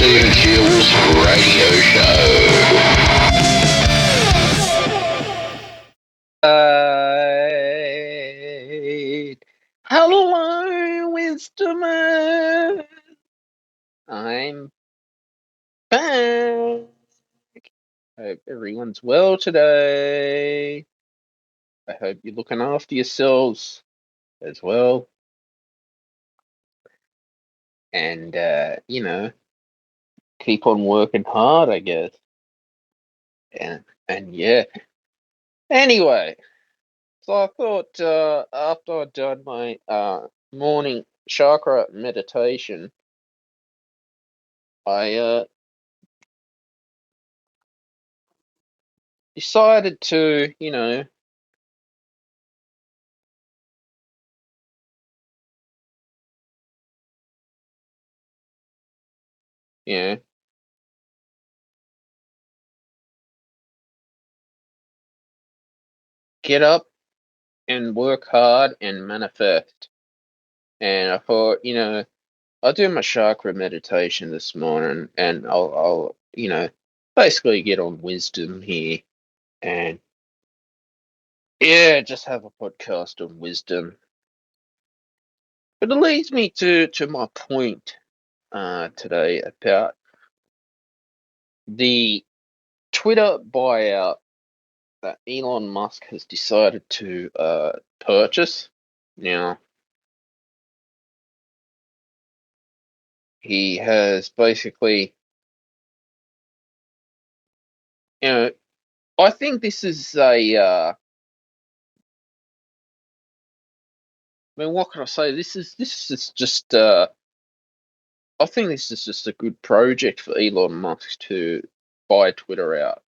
Jill's radio show. Hello, Wisdomer. I'm back. Hope everyone's well today. I hope you're looking after yourselves as well. And, keep on working hard, I guess. And yeah. Anyway, so I thought after I'd done my morning chakra meditation, I decided to, you know, get up and work hard and manifest. And I thought, I'll do my chakra meditation this morning, and I'll basically get on wisdom here, and yeah, just have a podcast on wisdom. But it leads me to my point today about the Twitter buyout that Elon Musk has decided to purchase. Now, he has basically, I think this is I mean, what can I say? This is just I think this is just a good project for Elon Musk to buy Twitter out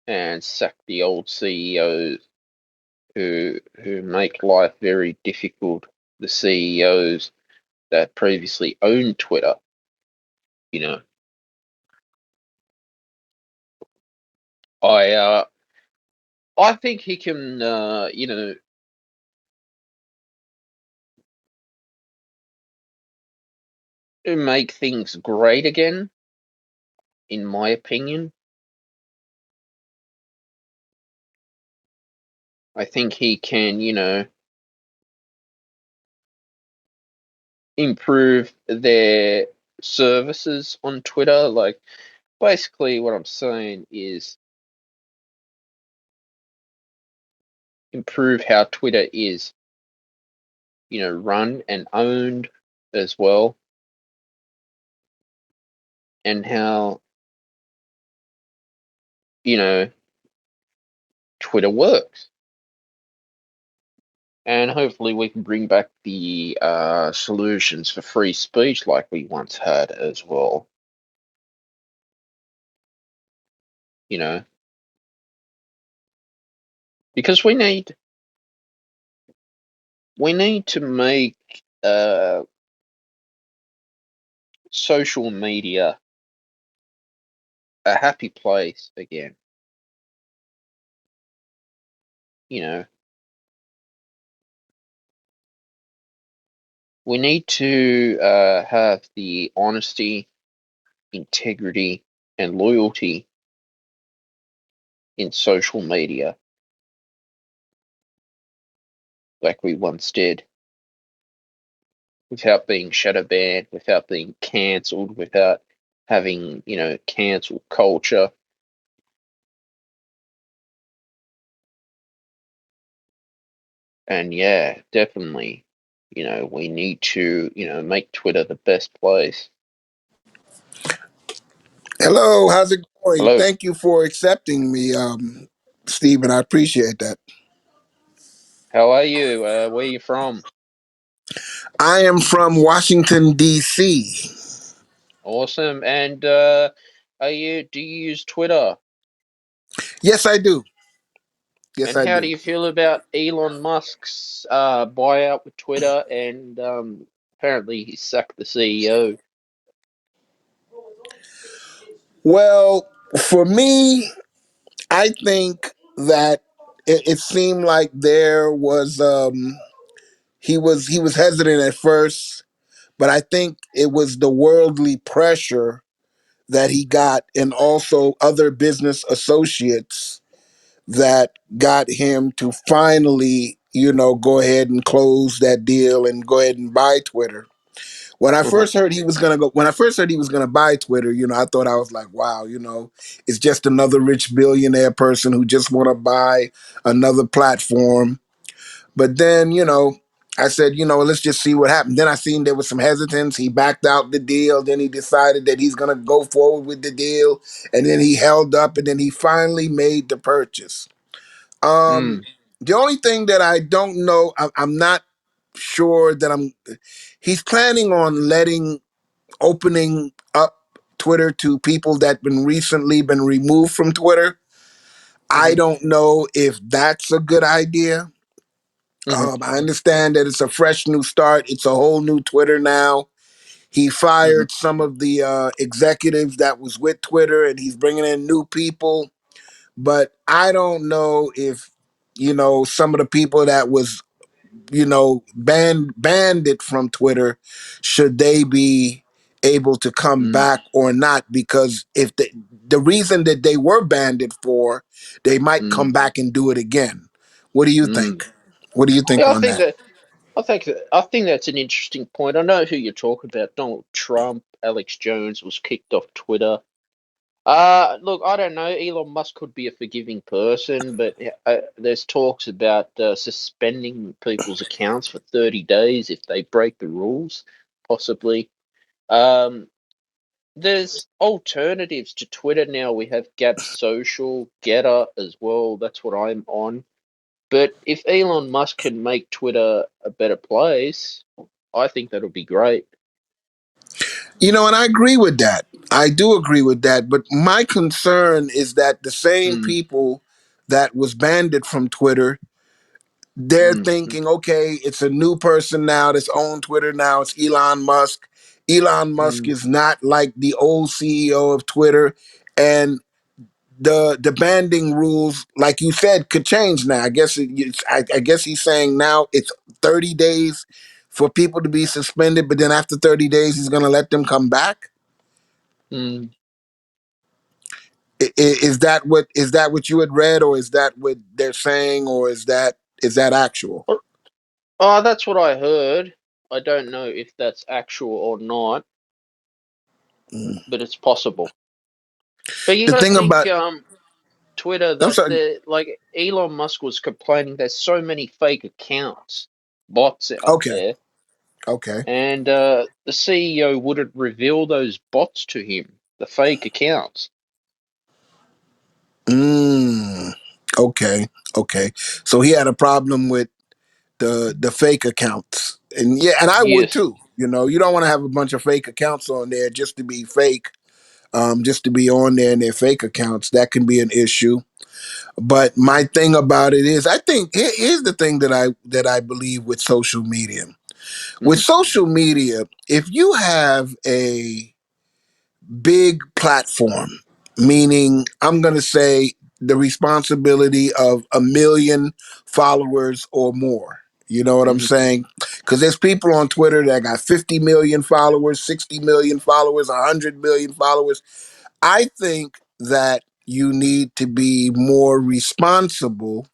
and sack the old CEOs who make life very difficult. The CEOs that previously owned Twitter, you know. I think he can make things great again, in my opinion. I think he can, improve their services on Twitter. Like, basically, what I'm saying is improve how Twitter is, run and owned as well, and how, Twitter works. And hopefully we can bring back the solutions for free speech like we once had as well. Because we need to make social media a happy place again. We need to have the honesty, integrity, and loyalty in social media like we once did, without being shadow banned, without being cancelled, without having, cancel culture. And yeah, definitely, we need to, make Twitter the best place. Hello, how's it going? Hello. Thank you for accepting me, Stephen. I appreciate that. How are you? Where are you from? I am from Washington, D.C. Awesome. And do you use Twitter? Yes, I do. Yes, And I how do do. you feel about Elon Musk's buyout with Twitter, and apparently he sacked the CEO? Well, for me, I think that it seemed like there was he was hesitant at first, but I think it was the worldly pressure that he got, and also other business associates that got him to finally, go ahead and close that deal and go ahead and buy Twitter. Uh-huh. When I first heard he was gonna buy Twitter, I thought, I was like, wow, it's just another rich billionaire person who just want to buy another platform. But then, I said, let's just see what happened. Then I seen there was some hesitance. He backed out the deal. Then he decided that he's gonna go forward with the deal, and then he held up, and then he finally made the purchase. Um, Mm. the only thing that I don't know, I'm not sure that he's planning on opening up Twitter to people that been recently been removed from Twitter. I Mm-hmm. don't know if that's a good idea. Mm-hmm. I understand that it's a fresh new start. It's a whole new Twitter now. He Mm-hmm. fired some of the executives that was with Twitter, and he's bringing in new people. But I don't know if some of the people that was banned it from Twitter, should they be able to come Mm. back or not? Because if the reason that they were banned it for, they might Mm. come back and do it again. What do you Mm. think? What do you think Yeah, on that? I think that's an interesting point. I know who you're talking about. Donald Trump, Alex Jones was kicked off Twitter. Look, I don't know. Elon Musk could be a forgiving person, but there's talks about suspending people's accounts for 30 days if they break the rules, possibly. Um, there's alternatives to Twitter now. We have Gab Social, Getter as well. That's what I'm on. But if Elon Musk can make Twitter a better place, I think that'll be great. And I agree with that. I do agree with that. But my concern is that the same Mm, people that was banned it from Twitter, they're mm, mm, thinking, okay, it's a new person now that's on Twitter now. It's Elon Musk. Elon Musk mm, is not like the old CEO of Twitter, and the banding rules, like you said, could change now. I guess he's saying now it's 30 days for people to be suspended, but then after 30 days, he's going to let them come back. mm. Is that what you had read, or is that what they're saying, or is that actual? Oh, oh, that's what I heard. I don't know if that's actual or not, Mm. but it's possible. But you The got to thing think, about Twitter, I'm that sorry. the like Elon Musk was complaining there's so many fake accounts, bots out Okay, there, okay. and the CEO wouldn't reveal those bots to him, the fake accounts. Mm, okay, okay. So he had a problem with the fake accounts, and yeah, and I would Yes. too. You don't want to have a bunch of fake accounts on there just to be fake, just to be on there in their fake accounts. That can be an issue. But my thing about it is, I think here's the thing that I believe with social media. With Mm-hmm. social media, if you have a big platform, meaning I'm going to say the responsibility of 1 million followers or more. You know what I'm Mm-hmm. saying? Because there's people on Twitter that got 50 million followers, 60 million followers, 100 million followers. I think that you need to be more responsible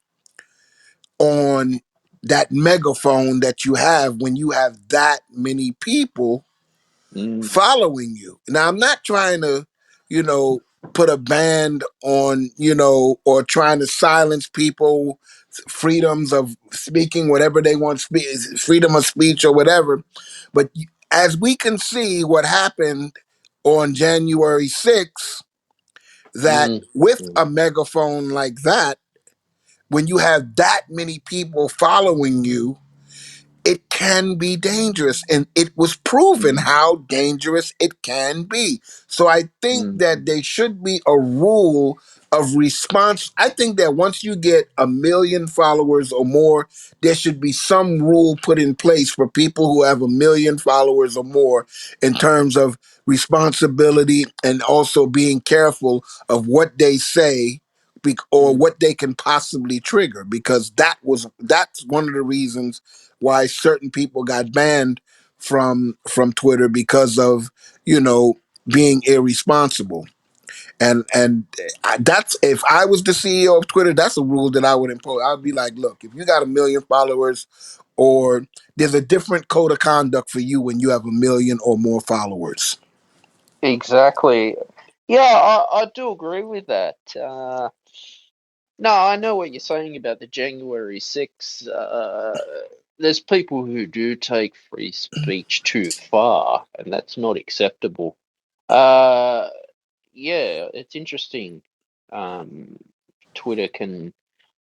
on that megaphone that you have when you have that many people Mm, following you. Now, I'm not trying to, you know, put a ban on, or trying to silence people, freedoms of speaking, whatever they want, freedom of speech or whatever. But as we can see what happened on January 6th, that mm, with mm, a megaphone like that, when you have that many people following you, it can be dangerous, and it was proven mm, how dangerous it can be. So I think mm, that there should be a rule of response. I think that once you get 1 million followers or more, there should be some rule put in place for people who have 1 million followers or more, in terms of responsibility and also being careful of what they say, or mm, what they can possibly trigger, because that's one of the reasons why certain people got banned from Twitter, because of, you know being irresponsible. And that's, if I was the CEO of Twitter, that's a rule that I would impose. I'd be like, look, if you got 1 million followers, or there's a different code of conduct for you when you have 1 million or more followers. Exactly. Yeah, I do agree with that. No, I know what you're saying about the January 6th. There's people who do take free speech too far, and that's not acceptable. Uh, yeah, it's interesting. Um, Twitter can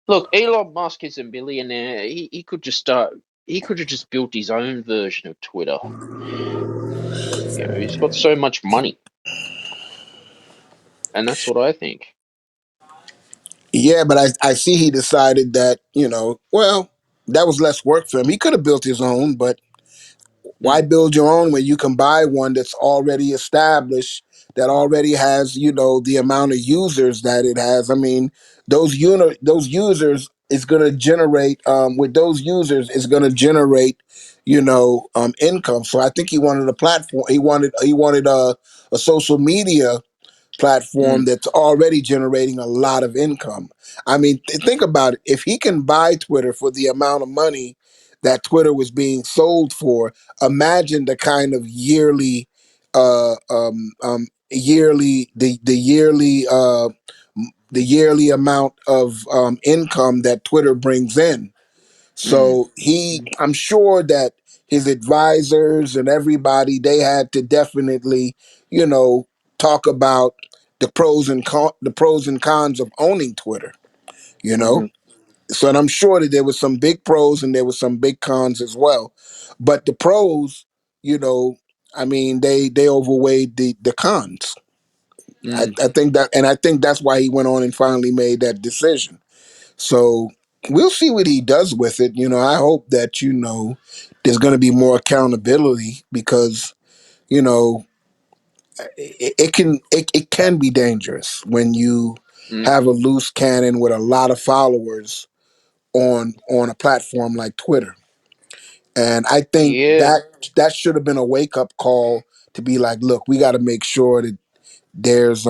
look. Elon Musk is a millionaire. He could just start. He could have just built his own version of Twitter. You know, he's got so much money, and that's what I think. Yeah, but I see he decided that, well, that was less work for him. He could have built his own, but why Mm, build your own when you can buy one that's already established, that already has, the amount of users that it has? I mean, those users is going to generate, with those users is going to generate, income. So I think he wanted a platform. He wanted a social media platform mm, that's already generating a lot of income. I mean, think about it. If he can buy Twitter for the amount of money that Twitter was being sold for, imagine the kind of the yearly amount of income that Twitter brings in. mm, So I'm sure that his advisors and everybody, they had to definitely, you know, talk about the pros and cons of owning Twitter. You know, mm, so, and I'm sure that there was some big pros and there was some big cons as well. But the pros, you know, I mean, they overweighed the cons. I, mm, I think that, and I think that's why he went on and finally made that decision. So we'll see what he does with it. I hope that, there's going to be more accountability, because, you know, it can be dangerous when you mm. have a loose cannon with a lot of followers on a platform like Twitter. And I think Yeah. that should have been a wake up call to be like, look, we got to make sure that there's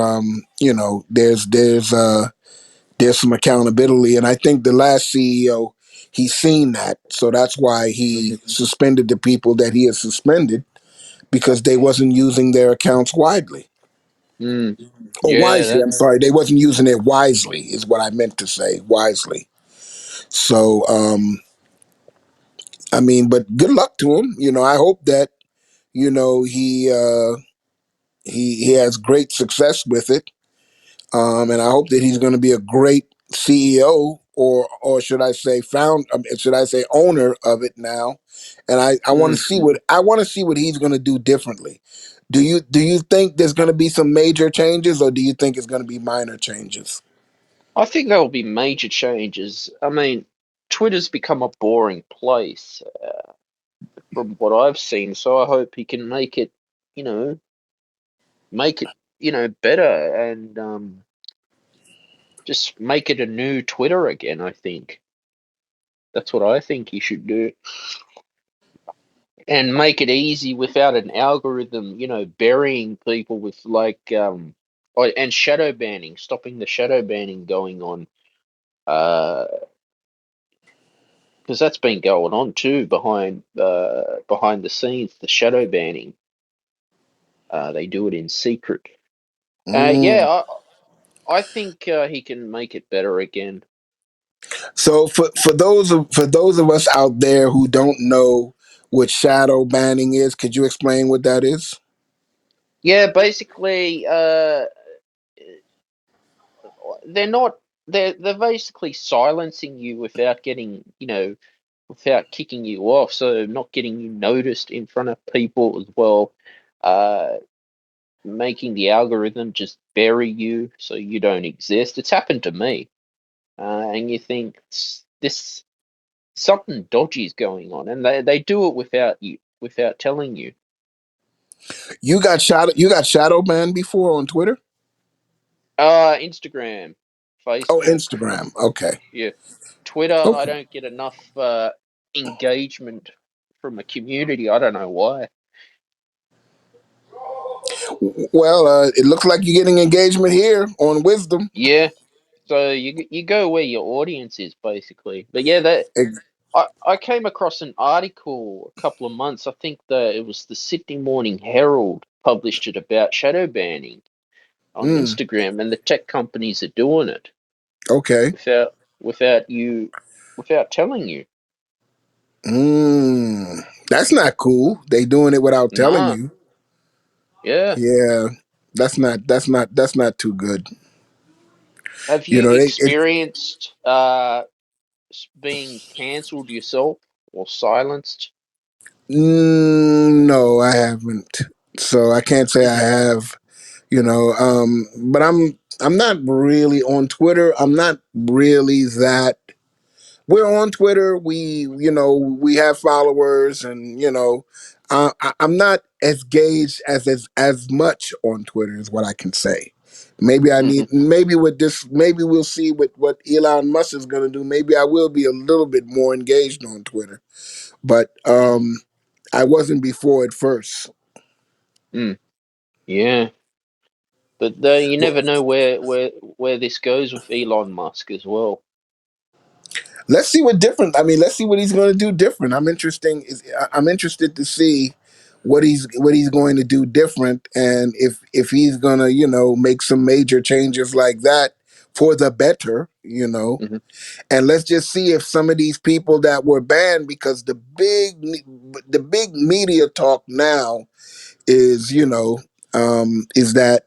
some accountability. And I think the last CEO, he's seen that. So that's why he Mm, suspended the people that he has suspended, because they wasn't using their accounts widely. mm. Or Yeah, wisely, that. I'm sorry. They wasn't using it wisely, is what I meant to say, wisely. So, I mean, but good luck to him. I hope that, he has great success with it. And I hope that he's going to be a great CEO, or should I say should I say owner of it now. And I want to Mm. see what he's going to do differently. Do you think there's going to be some major changes, or do you think it's going to be minor changes? I think there will be major changes. I mean, Twitter's become a boring place from what I've seen, so I hope he can you know, make it, better and just make it a new Twitter again, I think. That's what I think he should do. And make it easy without an algorithm, burying people with and shadow banning, stopping the shadow banning going on. Uh, because that's been going on too behind the scenes. The shadow banning, they do it in secret. Mm. Yeah, I think he can make it better again. So for those of us out there who don't know what shadow banning is, could you explain what that is? Yeah, basically, they're not they're basically silencing you without getting without kicking you off, so not getting you noticed in front of people as well. Uh, Making the algorithm just bury you so you don't exist. It's happened to me. And you think this something dodgy is going on, and they do it without telling you. You got shadow banned before on Twitter? Instagram, Oh, Facebook, Instagram. Okay. yeah, Twitter. I Okay. don't get enough engagement from a community. I don't know why. Well, it looks like you're getting engagement here on Wisdom. Yeah. So you go where your audience is basically. But yeah, that Ex- I came across an article a couple of months. I think that it was the Sydney Morning Herald published it about shadow banning on mm, Instagram, and the tech companies are doing it okay. without you without telling you. Mm, that's not cool. They doing it without telling Nah. you. Yeah. Yeah, that's not too good. Have You you know, experienced being cancelled yourself or silenced? no, I haven't. So I can't say I Hmm. have. But I'm not really on Twitter. I'm not really that. We're on Twitter. We have followers, and I'm not as gauged as much on Twitter is what I can say. Maybe I need. Hmm. Maybe with this. Maybe we'll see what Elon Musk is going to do. Maybe I will be a little bit more engaged on Twitter. But Hmm. I wasn't before at first. Mm. Yeah. But you Well, never know where this goes with Elon Musk as well. let's see what different. I mean, let's see what he's going to do different. I'm interested to see what he's going to do different, and if he's going to make some major changes like that for the better. Hmm. And let's just see if some of these people that were banned, because the big media talk now is is that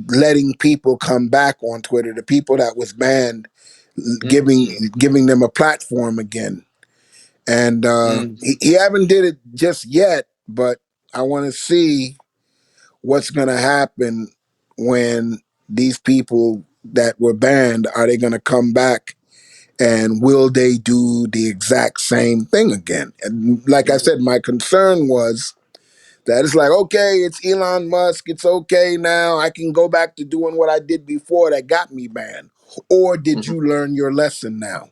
letting people come back on Twitter, the people that was banned, giving Mm. giving them a platform again. And Mm. he haven't did it just yet, but I want to see what's going to happen when these people that were banned, are they going to come back, and will they do the exact same thing again? And like I Mm. said, my concern was that it's like, okay, it's Elon Musk. It's okay now. I can go back to doing what I did before that got me banned. Or did Hmm. you learn your lesson now?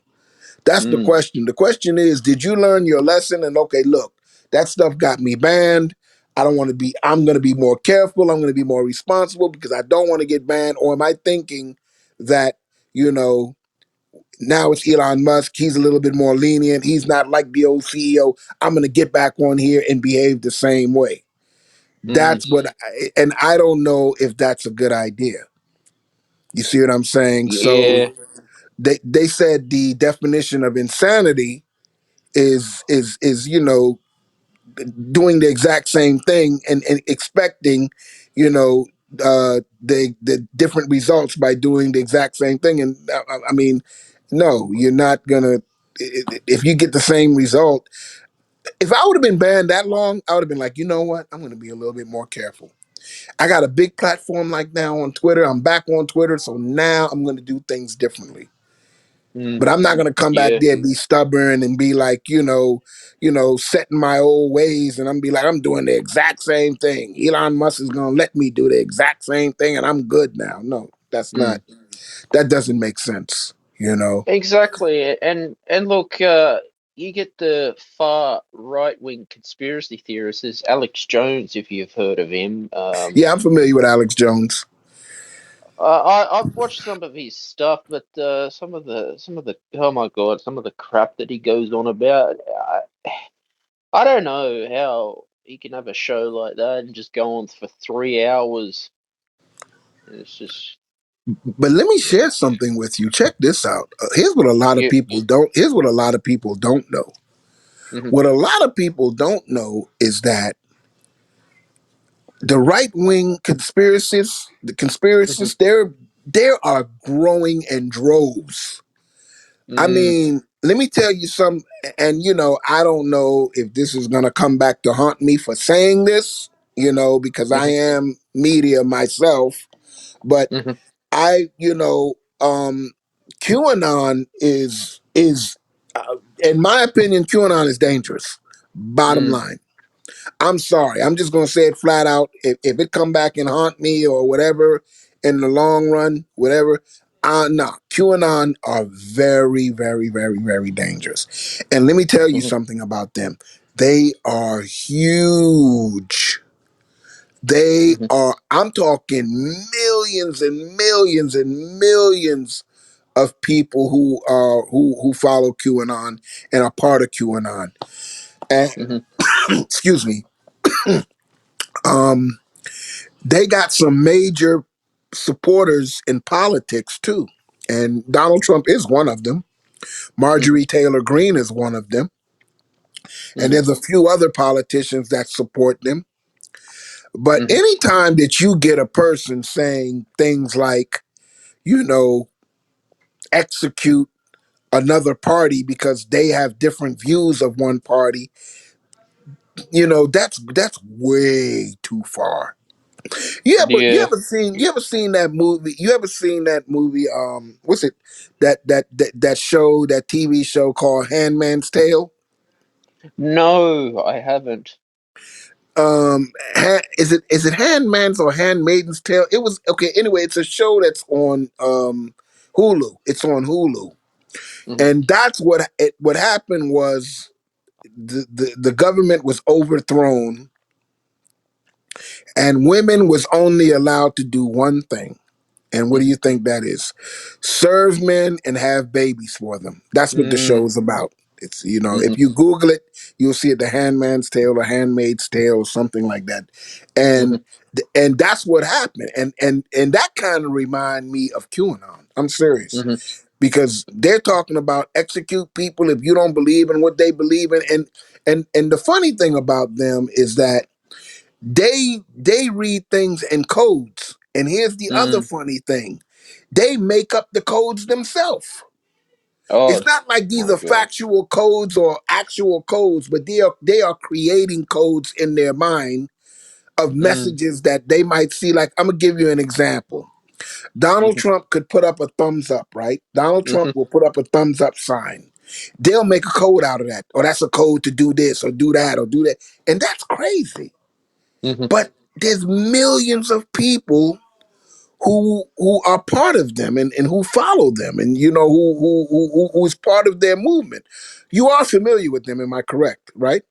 That's the Mm. question. The question is, did you learn your lesson? And okay, look, that stuff got me banned. I'm going to be more careful. I'm going to be more responsible because I don't want to get banned. Or am I thinking that, you know, now it's Elon Musk. He's a little bit more lenient. He's not like the old CEO. I'm going to get back on here and behave the same way. Mm. And I don't know if that's a good idea. You see what I'm saying? So Yeah. they said the definition of insanity is doing the exact same thing and expecting you know the different results by doing the exact same thing. And I mean, no, you're not gonna. If you get the same result, if I would have been banned that long, I would have been like, you know what, I'm gonna be a little bit more careful. I got a big platform like now on Twitter. I'm back on Twitter, so now I'm going to do things differently. Mm. But I'm not going to come back Yeah. there and be stubborn and be like, set in my old ways, and I'm be like, I'm doing the exact same thing. Elon Musk is going to let me do the exact same thing, and I'm good now. No, Mm. that doesn't make sense. Exactly. And look, you get the far right wing conspiracy theorists. There's Alex Jones, if you've heard of him. Yeah, I'm familiar with Alex Jones. I've watched some of his stuff, but some of the oh my God, some of the crap that he goes on about. I don't know how he can have a show like that and just go on for 3 hours. It's just But let me yeah. share something with you. Check this out. Here's what a lot of You. people don't. Here's what a lot of people don't know. Hmm. What a lot of people don't know is that the right wing conspiracists, Hmm. there are growing in droves. I Mm. mean, let me tell you some, and I don't know if this is gonna come back to haunt me for saying this, because I Hmm. am media myself, but Hmm. I, QAnon in my opinion, QAnon is dangerous. Bottom Mm. line. I'm sorry. I'm just gonna say it flat out. If it come back and haunt me or whatever in the long run, whatever, no. QAnon are very, very, very, very dangerous. And let me tell you Hmm. something about them. They are huge. They Mhm. are, I'm talking millions and millions and millions of people who are who follow QAnon and are part of QAnon. And Mhm. excuse me, um, they got some major supporters in politics too. And Donald Trump is one of them. Mhm. Marjorie Taylor Greene is one of them. And Mhm. there's a few other politicians that support them. But Mhm. anytime that you get a person saying things like, you know, execute another party because they have different views of one party, that's way too far. Yeah. You ever seen that movie? You ever seen that movie? What's it? That show, that TV show called Handmaid's Tale. No, I haven't. Is it Handmaid's or Handmaiden's Tale? It was okay. Anyway, it's a show that's on Hulu. It's on Hulu, Mhm. and that's what happened was the government was overthrown, and women was only allowed to do one thing. And what do Mhm. you think that is? Serve men and have babies for them. That's what the Mm. show's about. It's, if Mhm. you Google it, you'll see it, The Handmaid's Tale or Handmaid's Tale or something like that. Mhm. And and that's what happened. And that kind of remind me of QAnon. I'm serious. Mhm. Because they're talking about execute people if you don't believe in what they believe in. And the funny thing about them is that they read things in codes. And here's the other Mm. funny thing. They make up the codes themselves. Oh It's not like these my are God. factual codes or actual codes, but they are creating codes in their mind of Mm. messages that they might see. Like, I'm gonna give you an example. Donald Mhm. Trump could put up a thumbs up, right? Donald Trump Mhm. will put up a thumbs up sign. They'll make a code out of that. Or that's a code to do this or do that or do that. And that's crazy. Mhm. But there's millions of people who are part of them and who follow them and who's part of their movement. You are familiar with them, am I correct? Right?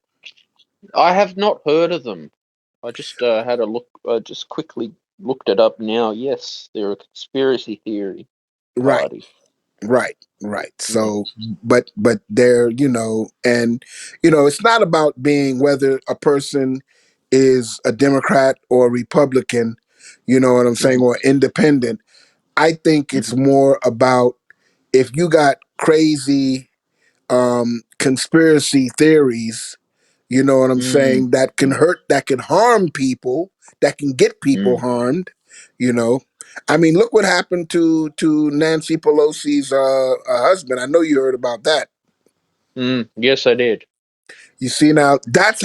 I have not heard of them. I just had a look. I just quickly looked it up now. Yes, they're a conspiracy theory Right, party. right. Yeah. So, but they're and it's not about being whether a person is a Democrat or a Republican, you know what I'm saying, Mhm. or independent. I think it's Mhm. more about if you got crazy conspiracy theories, you know what I'm Mm. saying, that can Mm. hurt, that can harm people, that can get people Mm. harmed, you know. I mean, look what happened to Nancy Pelosi's husband. I know you heard about that. Mm. Yes, I did. You see now, that's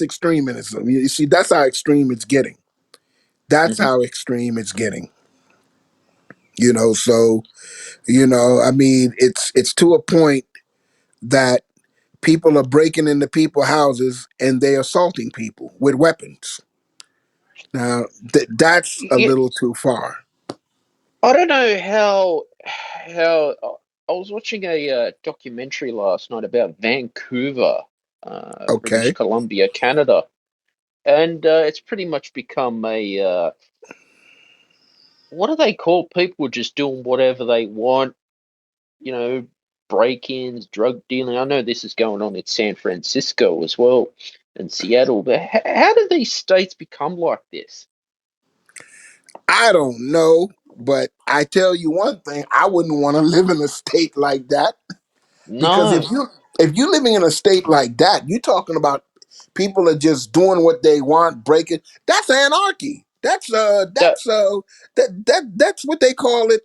extremism. You see, that's how extreme it's getting. That's Mhm. how extreme it's getting. So I mean, it's to a point that people are breaking into people's houses and they assaulting people with weapons. Now, that's a Yeah, little too far. I don't know how. I was watching a documentary last night about Vancouver, British Okay. Columbia, Canada, and it's pretty much become a what do they call people just doing whatever they want? You know, break-ins, drug dealing. I know this is going on in San Francisco as well, and Seattle. But how do these states become like this? I don't know, but I tell you one thing, I wouldn't want to live in a state like that because No, if you're living in a state like that, you're talking about people are just doing what they want, breaking. That's anarchy. that That's what they call it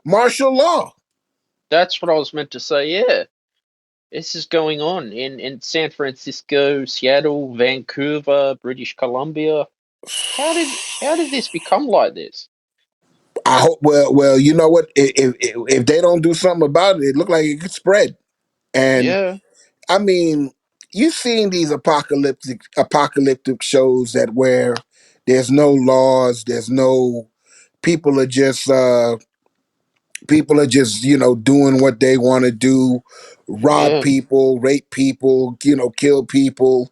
martial law. that's what I was meant to say. Yeah, this is going on in San Francisco, Seattle, Vancouver, British Columbia. How did this become like this? I hope. Well, you know what? If they don't do something about it, it look like it could spread. And Yeah, I mean, you've seen these apocalyptic shows that where there's no laws, there's no people are just People are just, doing what they want to do, rob Yeah. people, rape people, kill people.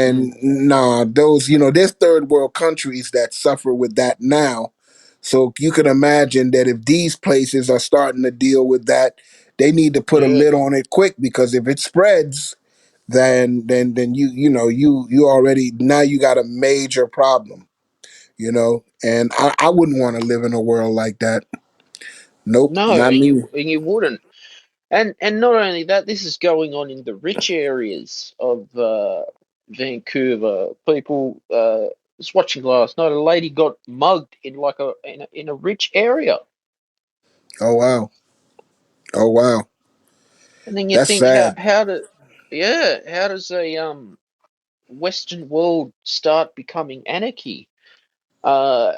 Mm, And nah, those, there's third world countries that suffer with that now. So you can imagine that if these places are starting to deal with that, they need to put a yeah. lid on it quick, because if it spreads, then you already, now you got a major problem, and I wouldn't want to live in a world like that. Nope, No, not me. and you wouldn't. And not only that, this is going on in the rich areas of Vancouver. People was watching last night. A lady got mugged in like a rich area, Oh wow. Oh wow. and then you That's think sad. how does a Western world start becoming anarchy? Uh,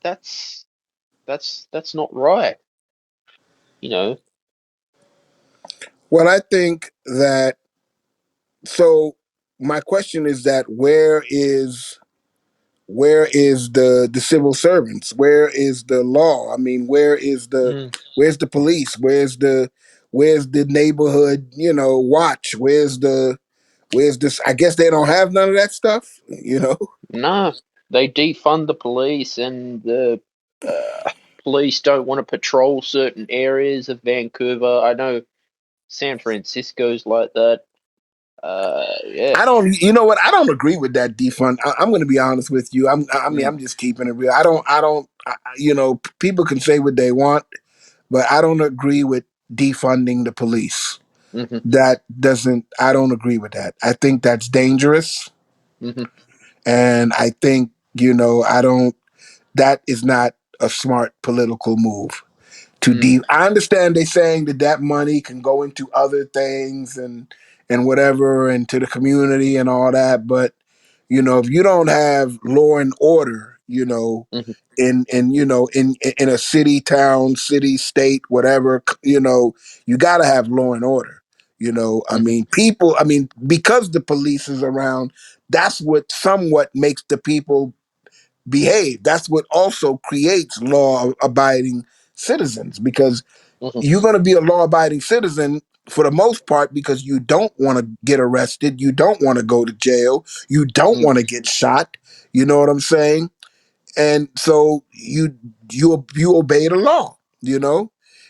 that's that's not right. You know. Well, I think that, so my question is that where is the civil servants? Where is the law? I mean, Mm, where's the police? Where's the neighborhood, watch? Where's this? I guess they don't have none of that stuff, no, they defund the police, and the police don't want to patrol certain areas of Vancouver. I know San Francisco's like that. Yeah. I don't, you know what? I don't agree with that defund. I'm going to be honest with you. I mean, Mm, I'm just keeping it real. People can say what they want, but I don't agree with defunding the police. hmm I don't agree with that. I think that's dangerous. hmm And I think, I don't, that is not a smart political move. mm, I understand they saying that money can go into other things and whatever, and to the community and all that, but if you don't have law and order, hmm in a city, town, city, state, whatever, you got to have law and order. I hmm mean, because the police is around, that's what somewhat makes the people behave. That's what also creates law abiding citizens, because hmm you're going to be a law abiding citizen for the most part because you don't want to get arrested, you don't want to go to jail, you don't mm, want to get shot. You know what I'm saying? And so you obey the law.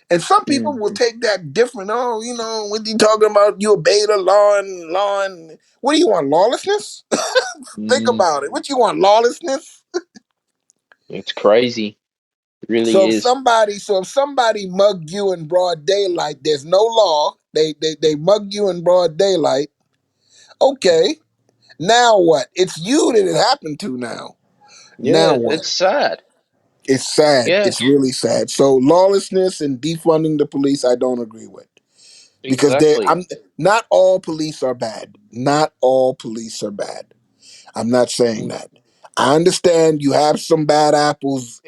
And some people mm, will take that different. Oh, what you talking about? You obey the law and what do you want? Lawlessness? Think mm. about it. What you want? Lawlessness? It's crazy. It really So if is. somebody mugged you in broad daylight, there's no law. They mugged you in broad daylight. Okay, now what? It's you that it happened to now. Now Yeah, what? it's sad. It's sad. Yeah, It's really sad. So lawlessness and defunding the police, I don't agree with, because exactly. I'm not all police are bad. Not all police are bad. I'm not saying Mm, that. I understand you have some bad apples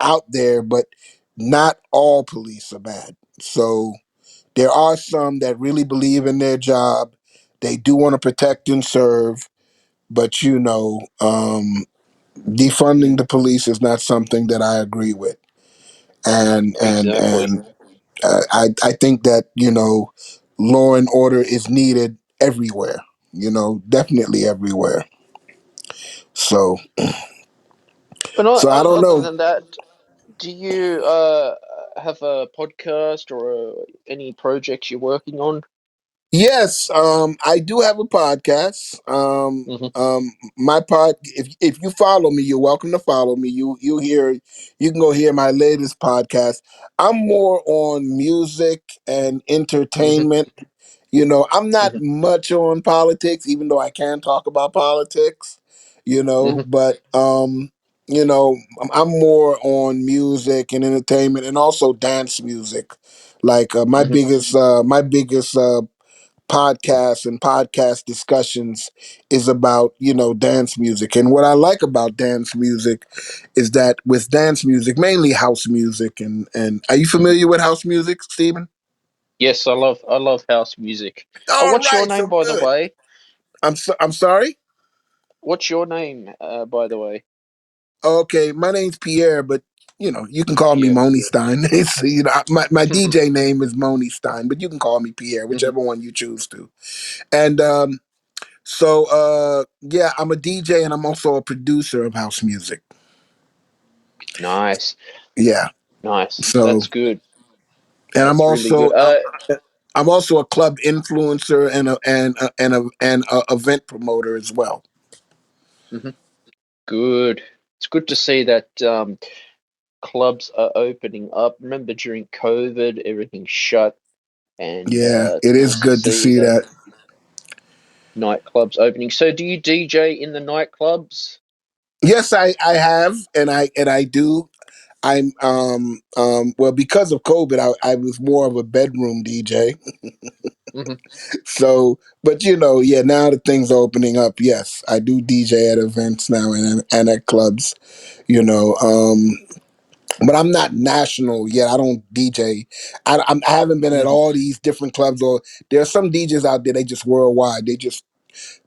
out there, but not all police are bad. So there are some that really believe in their job. They do want to protect and serve, but defunding mm, the police is not something that I agree with. And and exactly. and I think that law and order is needed everywhere. Definitely everywhere. So But I don't other know. than that, do you have a podcast or any projects you're working on? Yes, I do have a podcast. Hmm My pod. If you follow me, you're welcome to follow me. You can go hear my latest podcast. I'm more on music and hmm entertainment. I'm not hmm much on politics, even though I can talk about politics. hmm But I'm more on music and entertainment, and also dance music. Like hmm my biggest podcasts and podcast discussions is about dance music. And what I like about dance music is that with dance music, mainly house music, and are you hmm familiar with house music, Stephen? Yes, I love house music. Oh, All what's your right, name, so by the good. way? I'm sorry. What's your name, by the way? Okay, my name's Pierre, but You can call me Yeah. Moni Stein. It's, my DJ name is Moni Stein, but you can call me Pierre, Mhm. whichever one you choose to. And yeah, I'm a DJ and I'm also a producer of house music. Nice. Yeah. Nice. So, That's good. and That's really good. I'm also a club influencer and a event promoter as well. Mhm. Good. It's good to see that clubs are opening up. Remember during COVID, everything shut, and Yeah, it is nice to good to see see that that. nightclubs opening. So, do you DJ in the nightclubs? Yes, I have, and I do. I'm well, because of COVID, I was more of a bedroom DJ. Hmm. So, but yeah, now that things are opening up, yes, I do DJ at events now and at clubs. You know, but I'm not national yet. I don't DJ. I haven't been at Hmm. all these different clubs. Or there are some DJs out there. They just worldwide. They just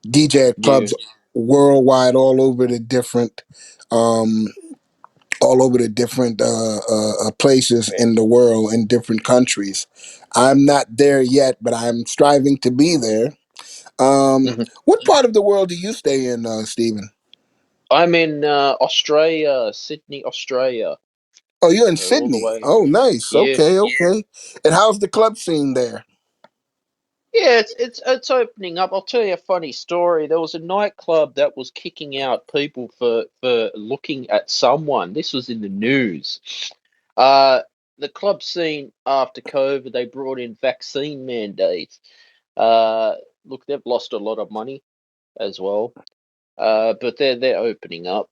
DJ at Yeah. clubs worldwide, um, all over the different places in the world, in different countries. I'm not there yet, but I'm striving to be there. Hmm. What part of the world do you stay in, Stephen? I'm in Australia, Sydney, Australia. Oh, you're in So all the Sydney. way. Oh, nice. Yeah. Okay, okay. And how's the club scene there? Yeah, it's opening up. I'll tell you a funny story. There was a nightclub that was kicking out people for looking at someone. This was in the news. Uh, the club scene after COVID, they brought in vaccine mandates. Uh, Look, they've lost a lot of money as well. But they're opening up.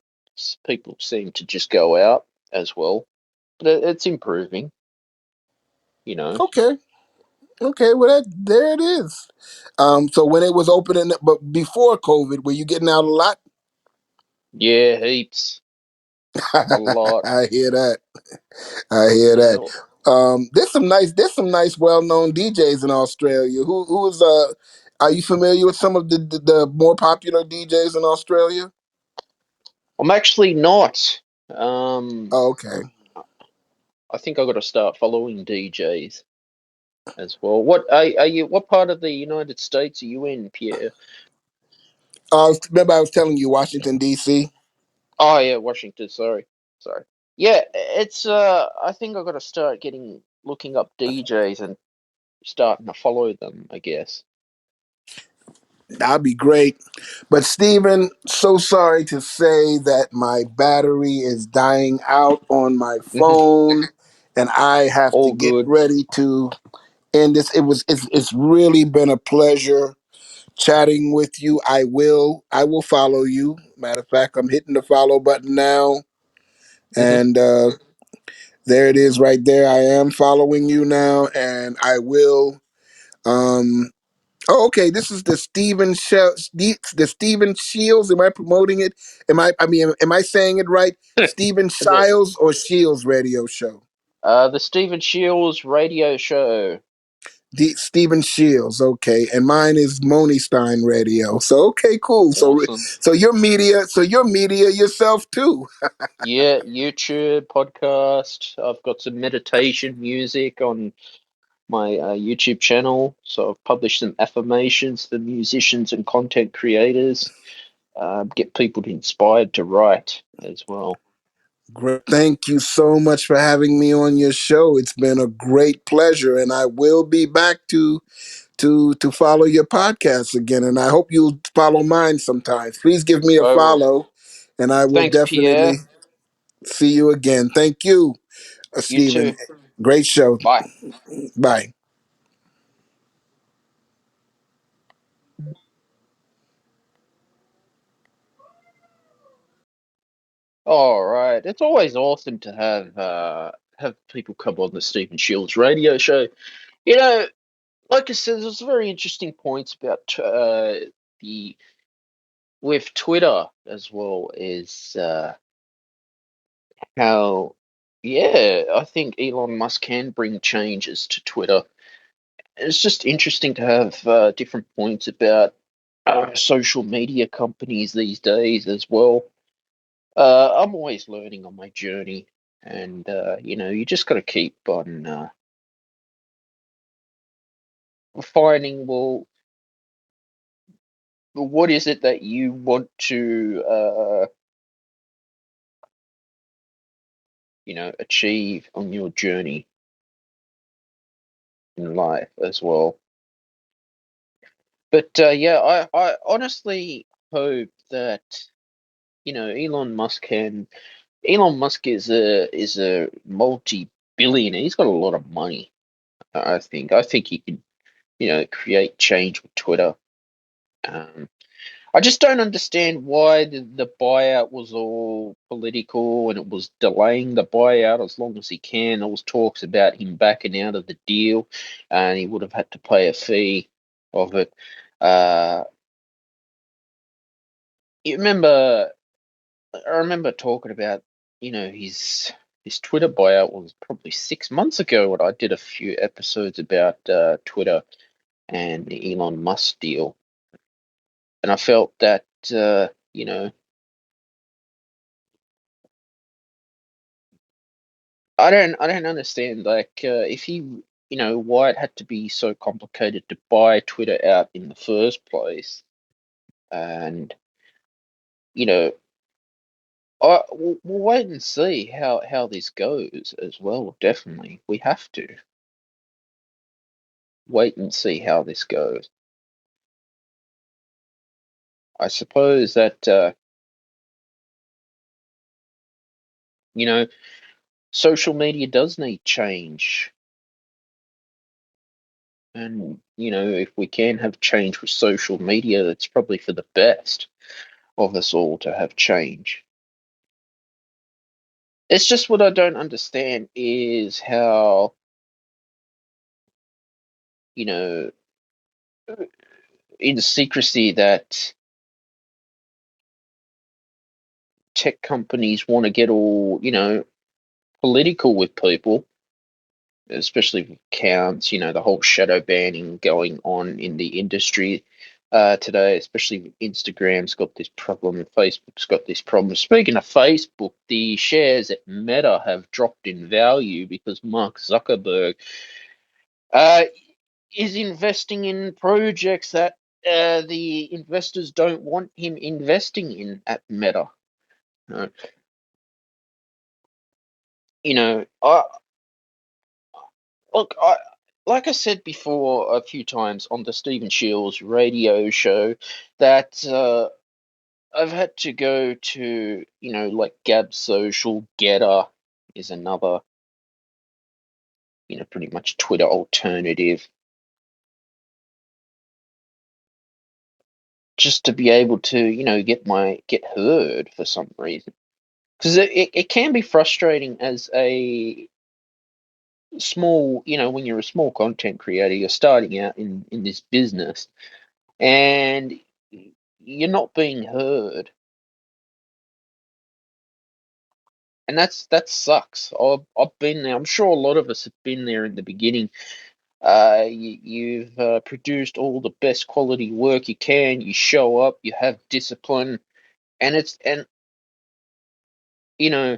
People seem to just go out as well. But it's improving, you know. Okay. Okay, well there it is. So when it was opening, but before COVID, were you getting out a lot? Yeah, heaps, a lot. I hear that. I hear that. Yeah. There's some nice well known DJs in Australia. Who is are you familiar with some of the more popular DJs in Australia? I'm actually not. Um, Oh, okay. I think I got to start following DJs as well. Are you? What part of the United States are you in, Pierre? Remember I was telling you Washington D.C. Oh yeah, Washington. Sorry, sorry. Yeah, it's. I think I got to start looking up DJs and starting to follow them, I guess. That'd be great. But Stephen, so sorry to say that my battery is dying out on my Hmm. phone, and I have to All get good. ready to end this. It's really been a pleasure chatting with you. I will follow you. Matter of fact, I'm hitting the follow button now, Hmm. and there it is right there. I am following you now, and I will. Um, oh, okay. This is the the Stephen Shields. Am I promoting it? Am I saying it right? Stephen The Shields or Shields radio show? the Stephen Shields radio show. Stephen Shields, okay, and mine is Moni Stein Radio. So okay, cool. So Awesome. so you're media yourself too. Yeah, YouTube podcast. I've got some meditation music on my YouTube channel. So I've published some affirmations for musicians and content creators. Get people inspired to write as well. Great. Thank you so much for having me on your show. It's been a great pleasure, and I will be back to follow your podcast again. And I hope you'll follow mine sometimes. Please give me a I will. follow, and I will Thanks, definitely Pierre. see you again. Thank you, You Stephen. too. Great show. Bye. Bye. All right. It's always awesome to have people come on the Stephen Shields radio show. You know, like I said, there's very interesting points about the with Twitter as well is how, yeah, I think Elon Musk can bring changes to Twitter. It's just interesting to have different points about social media companies these days as well. I'm always learning on my journey. and you just got to keep on finding, well, what is it that you want to achieve on your journey in life as well. But yeah, I honestly hope that Elon Musk is a multi-billionaire. He's got a lot of money. I think he could create change with Twitter. Um, I just don't understand why the buyout was all political and it was delaying the buyout as long as he can. There was talks about him backing out of the deal, and he would have had to pay a fee of it. Uh, you remember? I remember talking about his Twitter buyout was probably 6 months ago when I did a few episodes about Twitter and the Elon Musk deal, and I felt that you know I don't understand, like, if he why it had to be so complicated to buy Twitter out in the first place. And you know we'll wait and see how this goes as well. Definitely, we have to wait and see how this goes. I suppose that you know social media does need change, and if we can have change with social media, that's probably for the best of us all to have change. It's just what I don't understand is how, you know, in secrecy that tech companies want to get all, political with people, especially with accounts, the whole shadow banning going on in the industry today, especially with Instagram's got this problem and Facebook's got this problem. Speaking of Facebook, the shares at Meta have dropped in value because Mark Zuckerberg uh, is investing in projects that the investors don't want him investing in at Meta. Uh, I look, like I said before a few times on the Stephen Shields radio show, that I've had to go to, like Gab Social, Getter is another, pretty much Twitter alternative, just to be able to, get heard for some reason. Because it can be frustrating as a small, when you're a small content creator, you're starting out in this business and you're not being heard, and that sucks. I've been there. I'm sure a lot of us have been there in the beginning. You've produced all the best quality work you can. You show up. You have discipline, and you know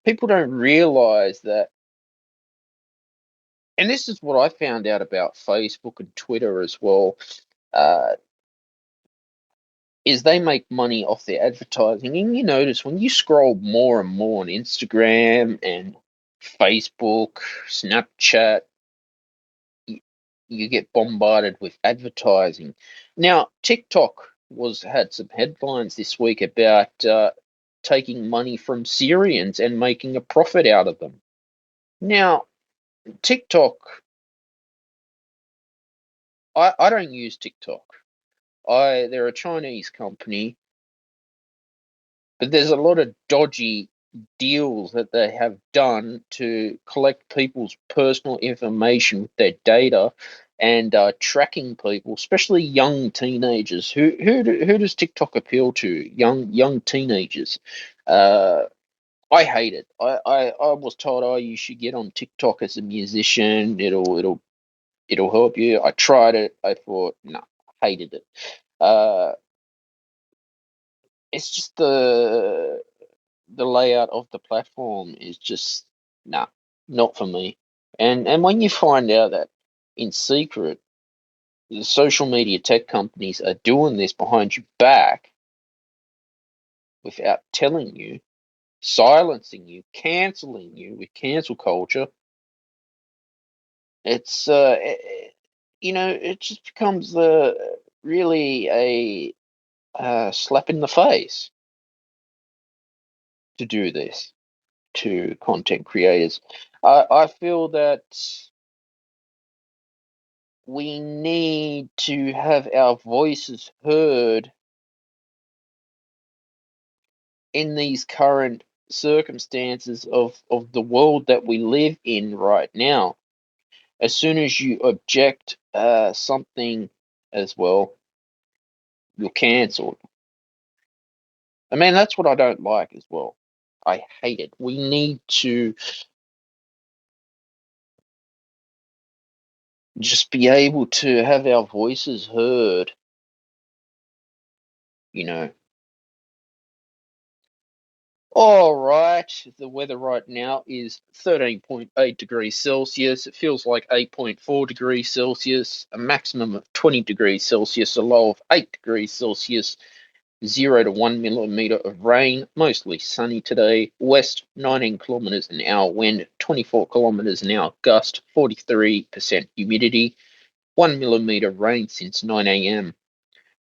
people don't realize that. And this is what I found out about Facebook and Twitter as well. Uh, is they make money off their advertising. And you notice when you scroll more and more on Instagram and Facebook, Snapchat, you, you get bombarded with advertising. Now, TikTok had some headlines this week about taking money from Syrians and making a profit out of them. Now, TikTok, I don't use TikTok. They're a Chinese company, but there's a lot of dodgy deals that they have done to collect people's personal information with their data and tracking people, especially young teenagers. Who does TikTok appeal to? Young teenagers. Uh, I hate it. I was told, oh, you should get on TikTok as a musician. It'll help you. I tried it. I thought, no, hated it. Uh, it's just the the layout of the platform is just nah, not for me. And when you find out that in secret the social media tech companies are doing this behind your back without telling you, silencing you, canceling you with cancel culture, it's it just becomes really a slap in the face to do this to content creators. I feel that we need to have our voices heard in these current circumstances of the world that we live in right now. As soon as you object something as well, you're cancelled. I mean, that's what I don't like as well. I hate it. We need to just be able to have our voices heard, you know. All right, the weather right now is 13.8 degrees Celsius. It feels like 8.4 degrees Celsius, a maximum of 20 degrees Celsius, a low of 8 degrees Celsius, 0 to 1 millimeter of rain, mostly sunny today. West 19 kilometers an hour wind, 24 kilometers an hour gust, 43% humidity, 1 millimeter rain since 9 a.m.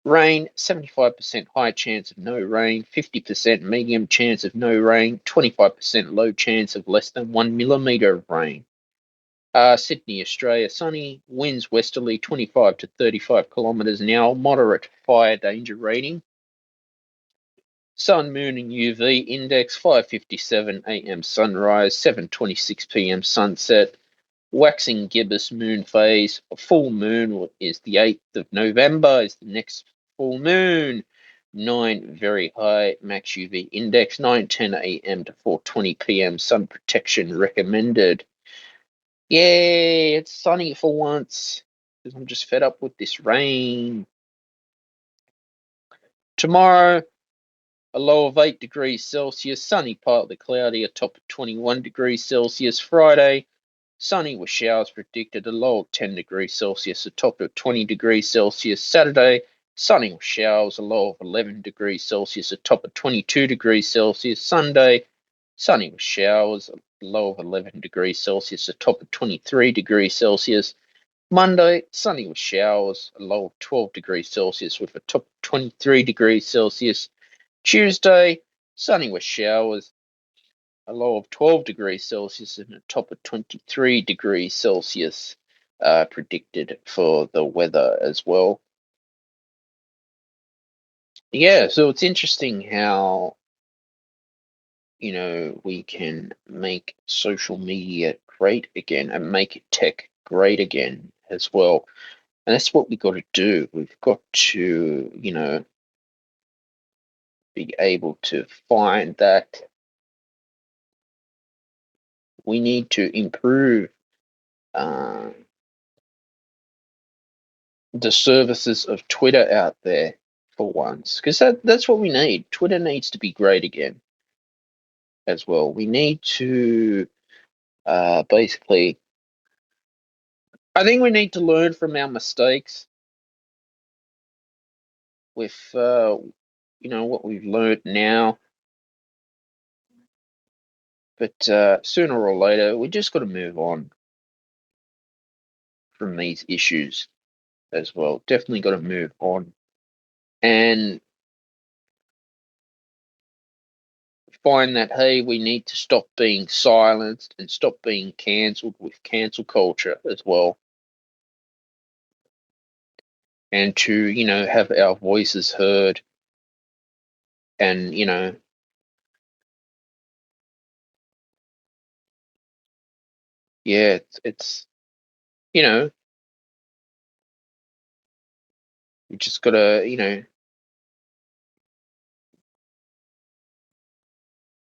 Rain, 75% high chance of no rain, 50% medium chance of no rain, 25% low chance of less than 1 millimeter of rain. Sydney, Australia, sunny, winds westerly 25 to 35 kilometers an hour, moderate fire danger rating. Sun, moon, and UV index 5:57 a.m. sunrise, 7:26 p.m. sunset. Waxing gibbous moon phase. Full moon is the 8th of November, is the next full moon. 9 very high max UV index, 9:10 a.m. to 4:20 p.m. sun protection recommended. Yay, it's sunny for once because I'm just fed up with this rain. Tomorrow, a low of 8 degrees Celsius, sunny, partly cloudy, a top of 21 degrees Celsius. Friday, sunny with showers predicted, a low of 10 degrees Celsius, a top of 20 degrees Celsius. Saturday, sunny with showers, a low of 11 degrees Celsius, a top of 22 degrees Celsius. Sunday, sunny with showers, a low of 11 degrees Celsius, a top of 23 degrees Celsius. Monday, sunny with showers, a low of 12 degrees Celsius with a top of 23 degrees Celsius. Tuesday, sunny with showers, a low of 12 degrees Celsius and a top of 23 degrees Celsius predicted for the weather as well. Yeah, so it's interesting how, we can make social media great again and make tech great again as well. And that's what we've got to do. We've got to, be able to find that we need to improve uh, the services of Twitter out there for once, because that's what we need. Twitter needs to be great again as well. We need to basically, I think we need to learn from our mistakes with, what we've learned now. But sooner or later, we just got to move on from these issues as well. Definitely got to move on and find that, hey, we need to stop being silenced and stop being cancelled with cancel culture as well. And to, have our voices heard and, yeah, it's we just gotta,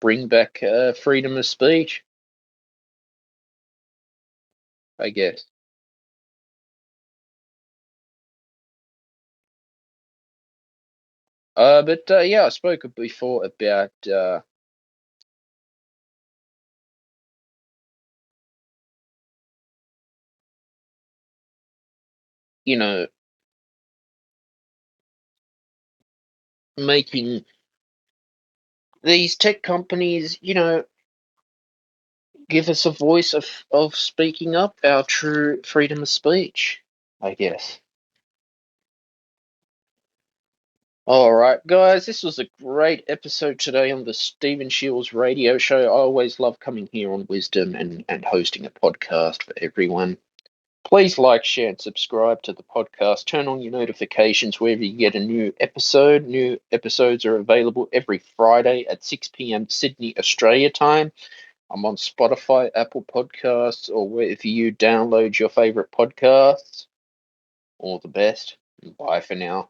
bring back freedom of speech, I guess. But yeah, I spoke before about you know, making these tech companies, give us a voice of speaking up, our true freedom of speech, I guess. All right, guys, this was a great episode today on the Stephen Shields radio show. I always love coming here on Wisdom and hosting a podcast for everyone. Please like, share, and subscribe to the podcast. Turn on your notifications wherever you get a new episode. New episodes are available every Friday at 6 p.m. Sydney, Australia time. I'm on Spotify, Apple Podcasts, or wherever you download your favorite podcasts. All the best. Bye for now.